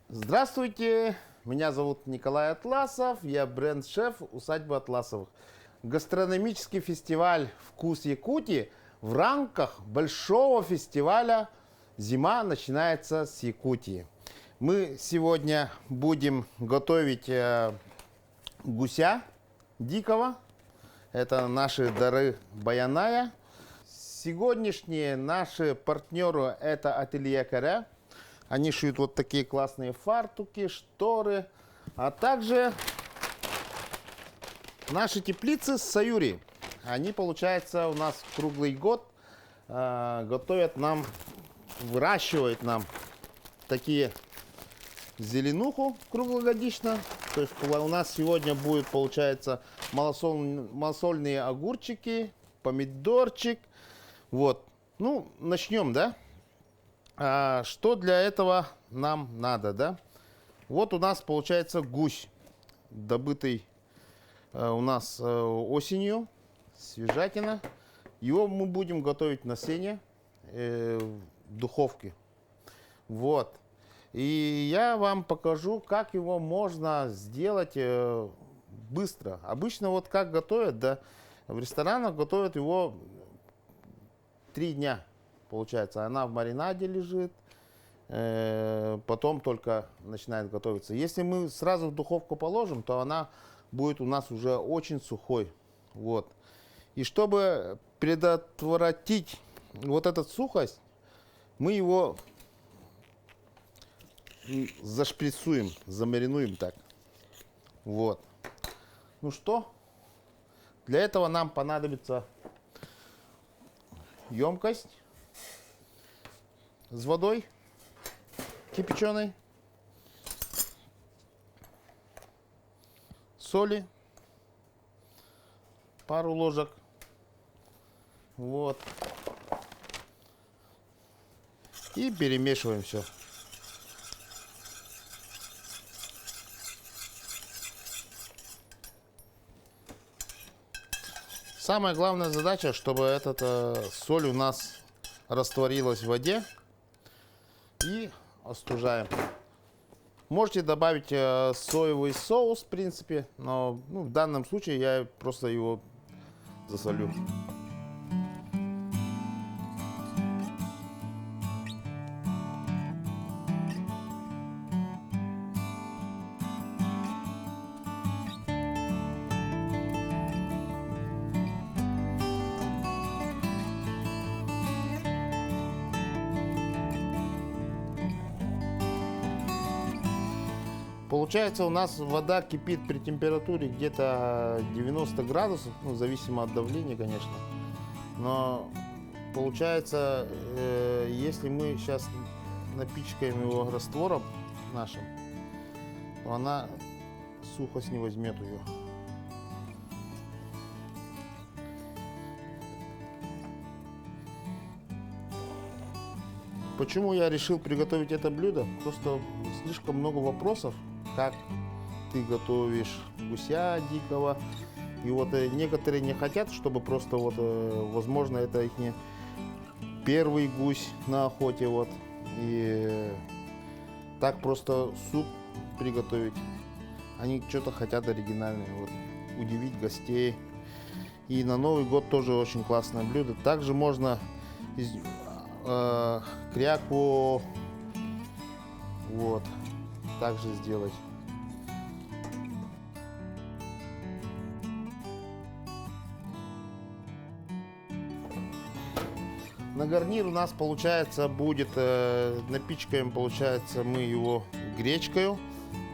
Здравствуйте, меня зовут Николай Атласов, я бренд-шеф усадьбы Атласовых. Гастрономический фестиваль «Вкус Якутии» в рамках большого фестиваля «Зима начинается с Якутии». Мы сегодня будем готовить гуся дикого. Это наши дары Баяная. Сегодняшние наши партнеры – это ателье Каре. Они шьют вот такие классные фартуки, шторы, а также наши теплицы с Саюри. Они, получается, у нас круглый год готовят нам, выращивают нам такие зеленуху круглогодично. То есть у нас сегодня будет, получается, малосольные огурчики, помидорчик. Вот. Ну, начнем, да? Что для этого нам надо, да? Вот у нас получается гусь, добытый у нас осенью, свежатина. Его мы будем готовить на сене в духовке. Вот. И я вам покажу, как его можно сделать быстро. Обычно вот как готовят, да, в ресторанах готовят его 3 дня. Получается, она в маринаде лежит, потом только начинает готовиться. Если мы сразу в духовку положим, то она будет у нас уже очень сухой. Вот. И чтобы предотвратить вот эту сухость, мы его зашприцуем, замаринуем так. Вот. Ну что, для этого нам понадобится емкость с водой кипяченой, соли, пару ложек, вот, и перемешиваем все. Самая главная задача, чтобы эта соль у нас растворилась в воде. И остужаем. Можете добавить соевый соус, в принципе, но в данном случае я просто его засолю. Получается, у нас вода кипит при температуре где-то 90 градусов, ну, зависимо от давления, конечно. Но получается, если мы сейчас напичкаем его раствором нашим, то она сухость не возьмет ее. Почему я решил приготовить это блюдо? Просто слишком много вопросов, как ты готовишь гуся дикого. И вот некоторые не хотят, чтобы просто вот, возможно, это их не первый гусь на охоте. Вот. И так просто суп приготовить. Они что-то хотят оригинальное, вот, удивить гостей. И на Новый год тоже очень классное блюдо. Также можно кряку вот также сделать. На гарнир у нас получается будет напичкаем, получается, мы его гречкой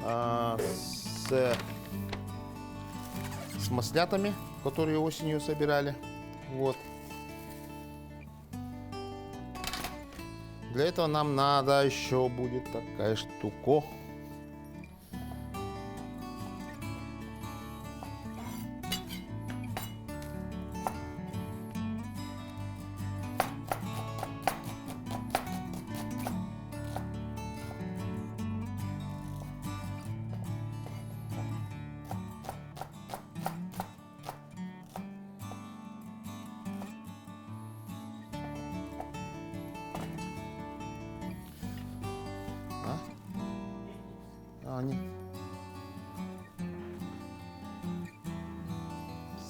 с маслятами, которые осенью собирали. Вот. Для этого нам надо еще будет такая штука.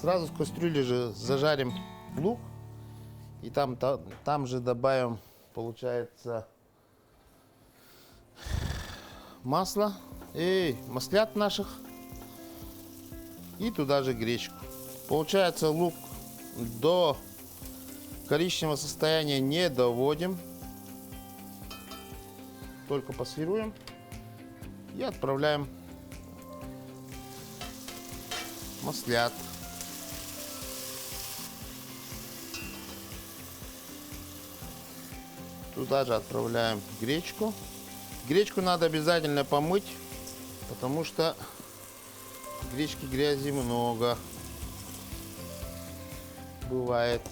Сразу в кастрюле же зажарим лук. И там же добавим, получается, масло и маслят наших. И туда же гречку. Получается, лук до коричневого состояния не доводим. Только пассируем. И отправляем маслят. Туда же отправляем гречку. Гречку надо обязательно помыть, потому что в гречке грязи много бывает.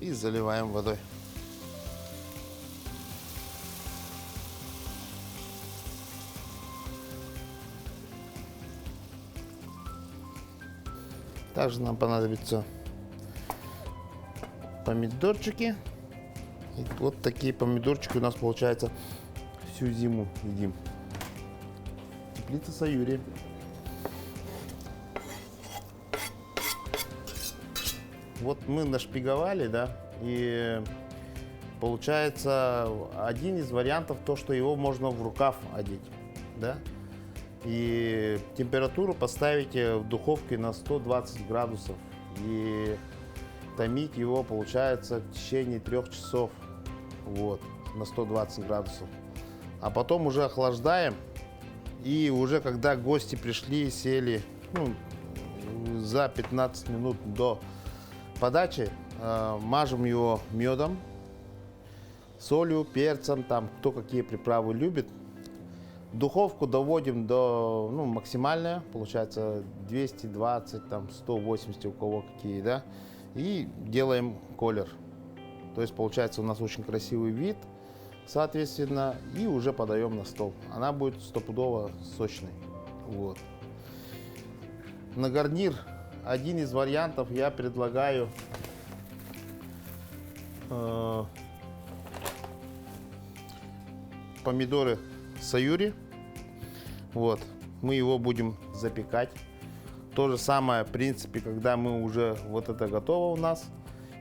И заливаем водой. Также нам понадобятся помидорчики. И вот такие помидорчики у нас получается всю зиму едим. Теплица Саюри. Вот мы нашпиговали, да, и получается один из вариантов то, что его можно в рукав одеть, да. И температуру поставите в духовке на 120 градусов и томить его получается в течение 3 часов, вот, на 120 градусов. А потом уже охлаждаем, и уже когда гости пришли, сели, ну, за 15 минут до подачи, мажем его медом, солью, перцем, там кто какие приправы любит. Духовку доводим до максимальная, получается 220, там 180 у кого какие, да, и делаем колер. То есть получается у нас очень красивый вид, соответственно, и уже подаем на стол. Она будет стопудово сочной. Вот. На гарнир один из вариантов я предлагаю помидоры Саюри. Вот, мы его будем запекать. То же самое, в принципе, когда мы уже вот это готово у нас,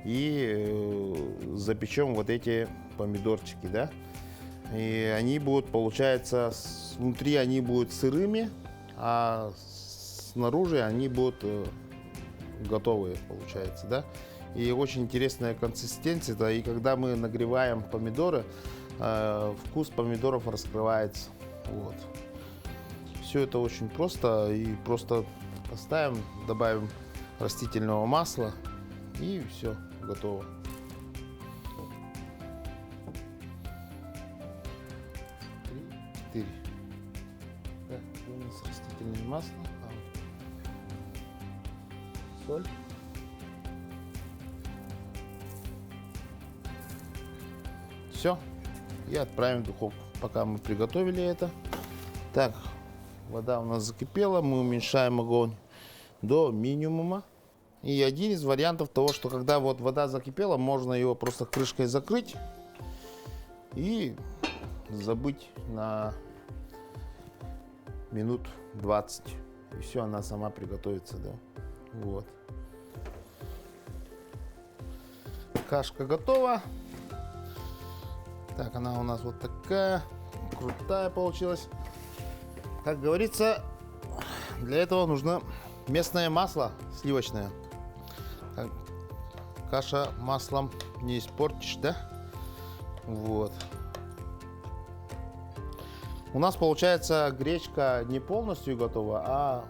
и запечем вот эти помидорчики, да. И они будут, получается, внутри они будут сырыми, а снаружи они будут готовые, получается, да. И очень интересная консистенция, да, и когда мы нагреваем помидоры, вкус помидоров раскрывается. Вот. Все это очень просто, и просто поставим, добавим растительного масла, и все, готово. Три, 4. Так, у нас растительное масло, соль. Все, и отправим в духовку. Пока мы приготовили это. Так, вода у нас закипела, мы уменьшаем огонь до минимума. И один из вариантов того, что когда вот вода закипела, можно его просто крышкой закрыть и забыть на минут 20. И все, она сама приготовится, да. Вот. Кашка готова. Так, она у нас вот такая крутая получилась. Как говорится, для этого нужно местное масло сливочное. Каша маслом не испортишь, да? Вот. У нас получается гречка не полностью готова, а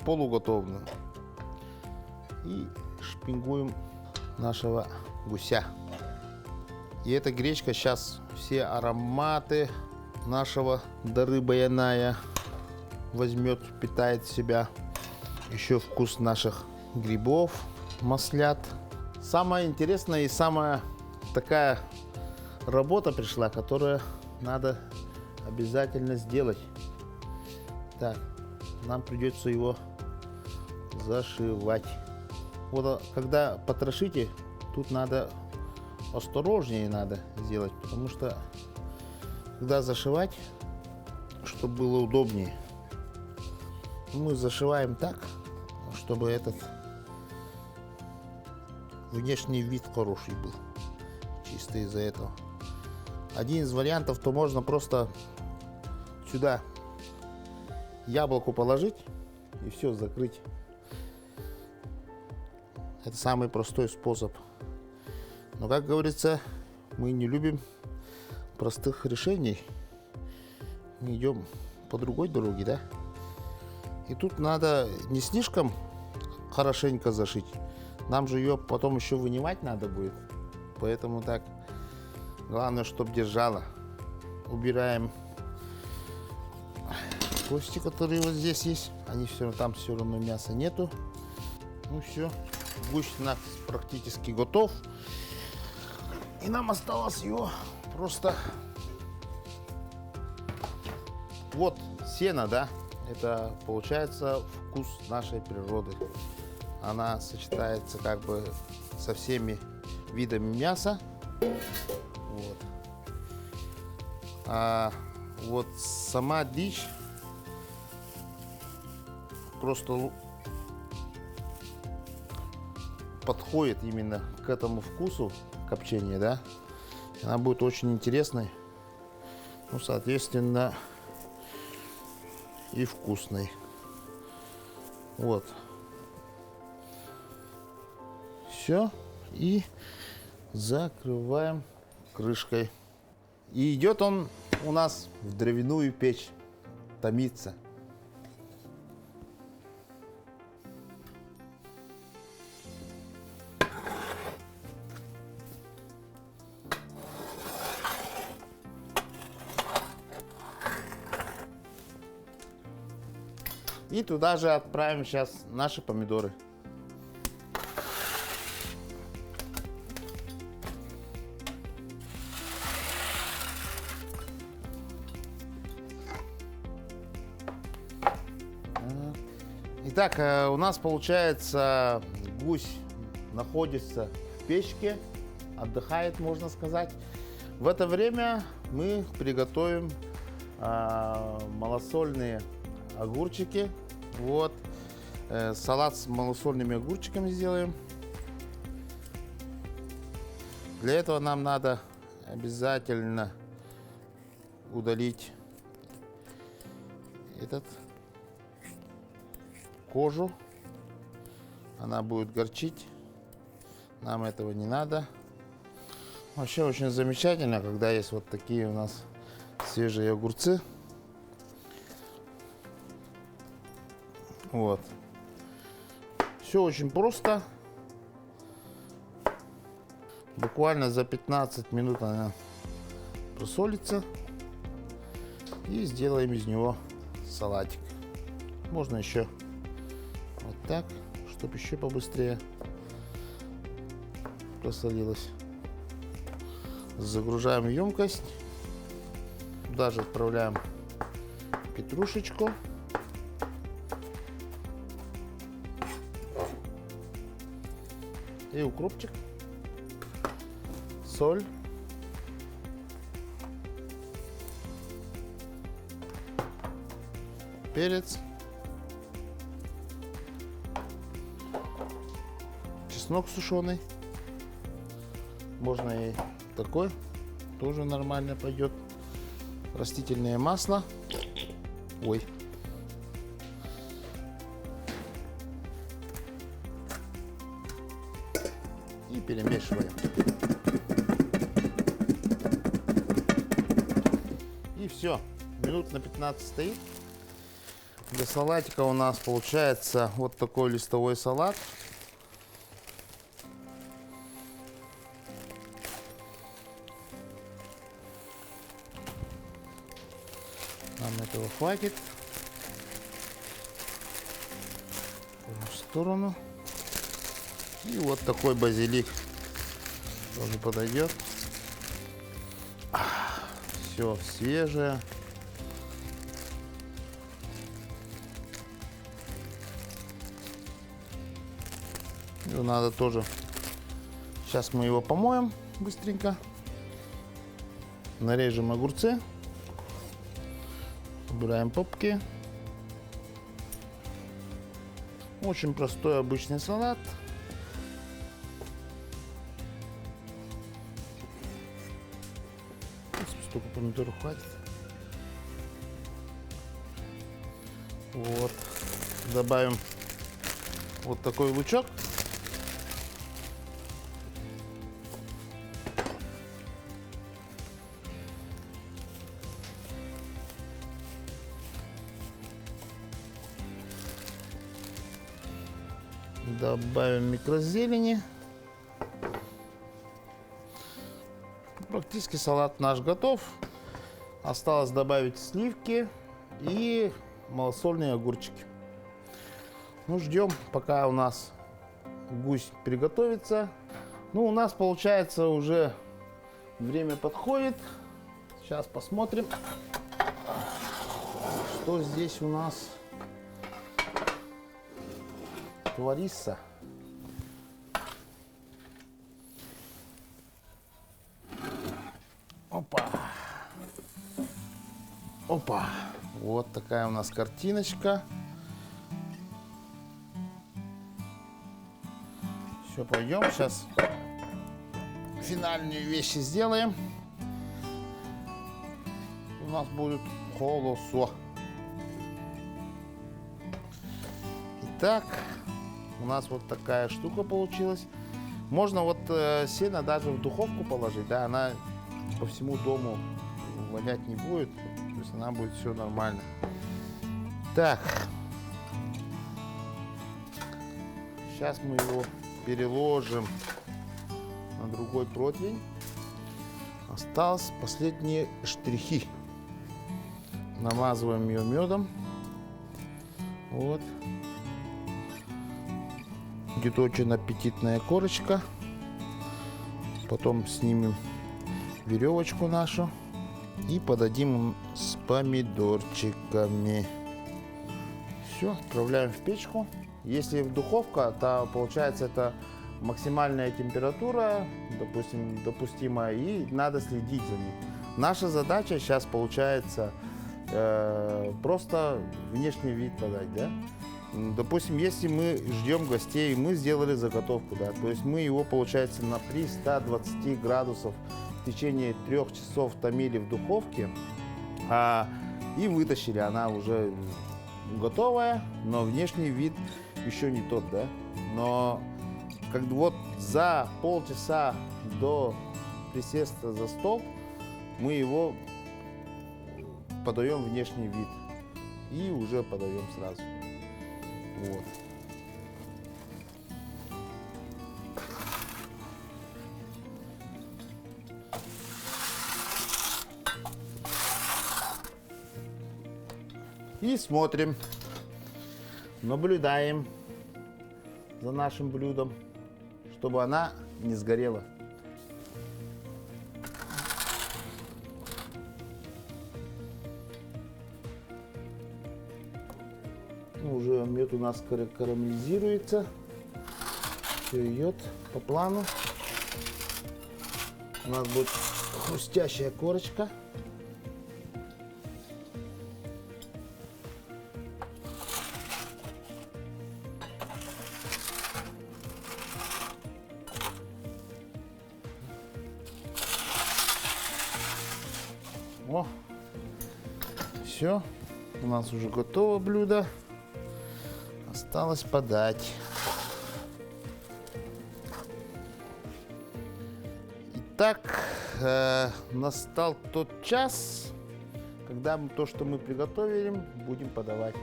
полуготовная. И шпингуем нашего гуся. И эта гречка сейчас все ароматы нашего дары баяная возьмет, впитает в себя. Еще вкус наших грибов, маслят. Самое интересное и самая такая работа пришла, которую надо обязательно сделать. Так, нам придется его зашивать. Вот когда потрошите, тут надо осторожнее надо сделать, потому что когда зашивать, чтобы было удобнее. Мы зашиваем так, чтобы этот внешний вид хороший был. Чисто из-за этого. Один из вариантов, то можно просто сюда яблоку положить и все, закрыть. Это самый простой способ. Но, как говорится, мы не любим простых решений. Мы идем по другой дороге, да? И тут надо не слишком хорошенько зашить. Нам же ее потом еще вынимать надо будет. Поэтому так, главное, чтобы держала. Убираем кости, которые вот здесь есть. Они все равно, там все равно мяса нету. Ну все, гусь у нас практически готов. И нам осталось его просто... Вот сено, да, это получается вкус нашей природы. Она сочетается как бы со всеми видами мяса. Вот. А вот сама дичь просто подходит именно к этому вкусу копчения, да. Она будет очень интересной. Ну, соответственно, и вкусной. Вот. Все. И закрываем крышкой. И идет он у нас в дровяную печь томиться. И туда же отправим сейчас наши помидоры. Итак, у нас получается гусь находится в печке, отдыхает, можно сказать. В это время мы приготовим малосольные огурчики. Вот. Салат с малосольными огурчиками сделаем. Для этого нам надо обязательно удалить этот кожу. Она будет горчить. Нам этого не надо. Вообще очень замечательно, когда есть вот такие у нас свежие огурцы. Вот. Все очень просто. Буквально за 15 минут она просолится. И сделаем из него салатик. Можно еще вот так, чтобы еще побыстрее просолилась. Загружаем емкость. Туда же отправляем петрушечку. И укропчик, соль, перец, чеснок сушеный. Можно и такой, тоже нормально пойдет. Растительное масло. Ой. И перемешиваем. И все. Минут на 15 стоит. Для салатика у нас получается вот такой листовой салат. Нам этого хватит. В сторону. И вот такой базилик тоже подойдет. Все свежее. Его надо тоже. Сейчас мы его помоем быстренько. Нарежем огурцы. Убираем попки. Очень простой обычный салат. Столько помидоров хватит. Вот. Добавим вот такой лучок. Добавим микрозелени. Практически салат наш готов. Осталось добавить сливки и малосольные огурчики. Ну, ждем, пока у нас гусь приготовится. Ну, у нас получается уже время подходит. Сейчас посмотрим, что здесь у нас творится. Опа. Опа. Вот такая у нас картиночка. Все, пойдем. Сейчас финальные вещи сделаем. У нас будет холосо. Итак, у нас вот такая штука получилась. Можно вот сено даже в духовку положить, да, она по всему дому вонять не будет, то есть она будет все нормально. Так, сейчас мы его переложим на другой противень. Осталось последние штрихи. Намазываем ее медом. Вот. Будет очень аппетитная корочка. Потом снимем веревочку нашу и подадим с помидорчиками. Все, отправляем в печку. Если в духовка, то получается это максимальная температура, допустим, допустимая, и надо следить за ней. Наша задача сейчас получается просто внешний вид подать, да? Допустим, если мы ждем гостей, мы сделали заготовку, да, то есть мы его, получается, при 120 градусов в течение 3 часов томили в духовке и вытащили. Она уже готовая, но внешний вид еще не тот, да. Но как вот за полчаса до присеста за стол мы его подаем внешний вид и уже подаем сразу. Вот. И смотрим, наблюдаем за нашим блюдом, чтобы она не сгорела. Уже мед у нас карамелизируется, все идет по плану. У нас будет хрустящая корочка. О, все, у нас уже готово блюдо. Осталось подать. Итак, настал тот час, когда мы то, что мы приготовили, будем подавать.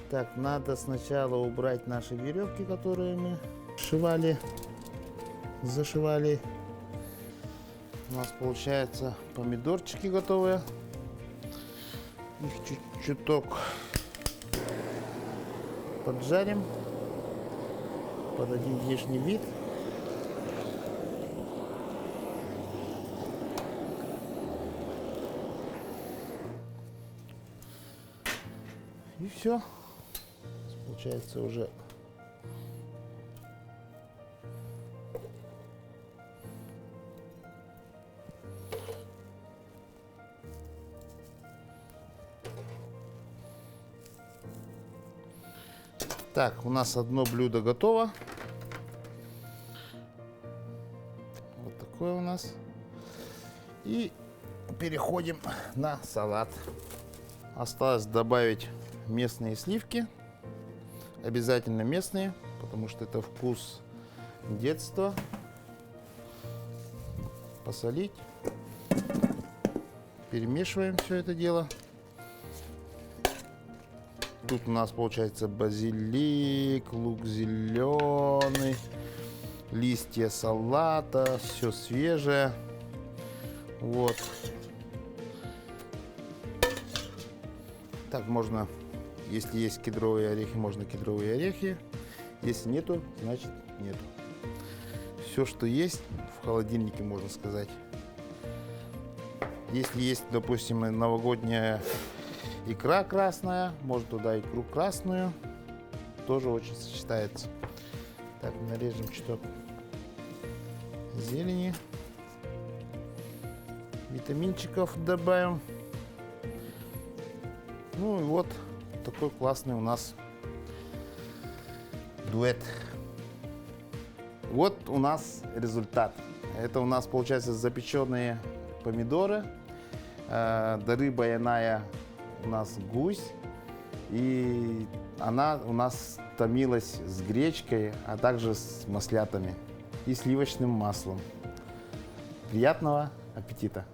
Так, надо сначала убрать наши веревки, которые мы зашивали. У нас получается помидорчики готовые. Их чуток поджарим, подадим внешний вид. И все. Получается уже Так, у нас одно блюдо готово. Вот такое у нас. И переходим на салат. Осталось добавить местные сливки. Обязательно местные, потому что это вкус детства. Посолить. Перемешиваем все это дело. Тут у нас получается базилик, лук зеленый, листья салата, все свежее. Вот. Так можно, если есть кедровые орехи, можно кедровые орехи. Если нету, значит нету. Все, что есть в холодильнике, можно сказать. Если есть, допустим, новогодняя икра красная, можно туда икру красную, тоже очень сочетается. Так, нарежем чуток зелени, витаминчиков добавим. Ну и вот такой классный у нас дуэт. Вот у нас результат. Это у нас получается запеченные помидоры, дары баяная у нас гусь, и она у нас томилась с гречкой, а также с маслятами и сливочным маслом. Приятного аппетита!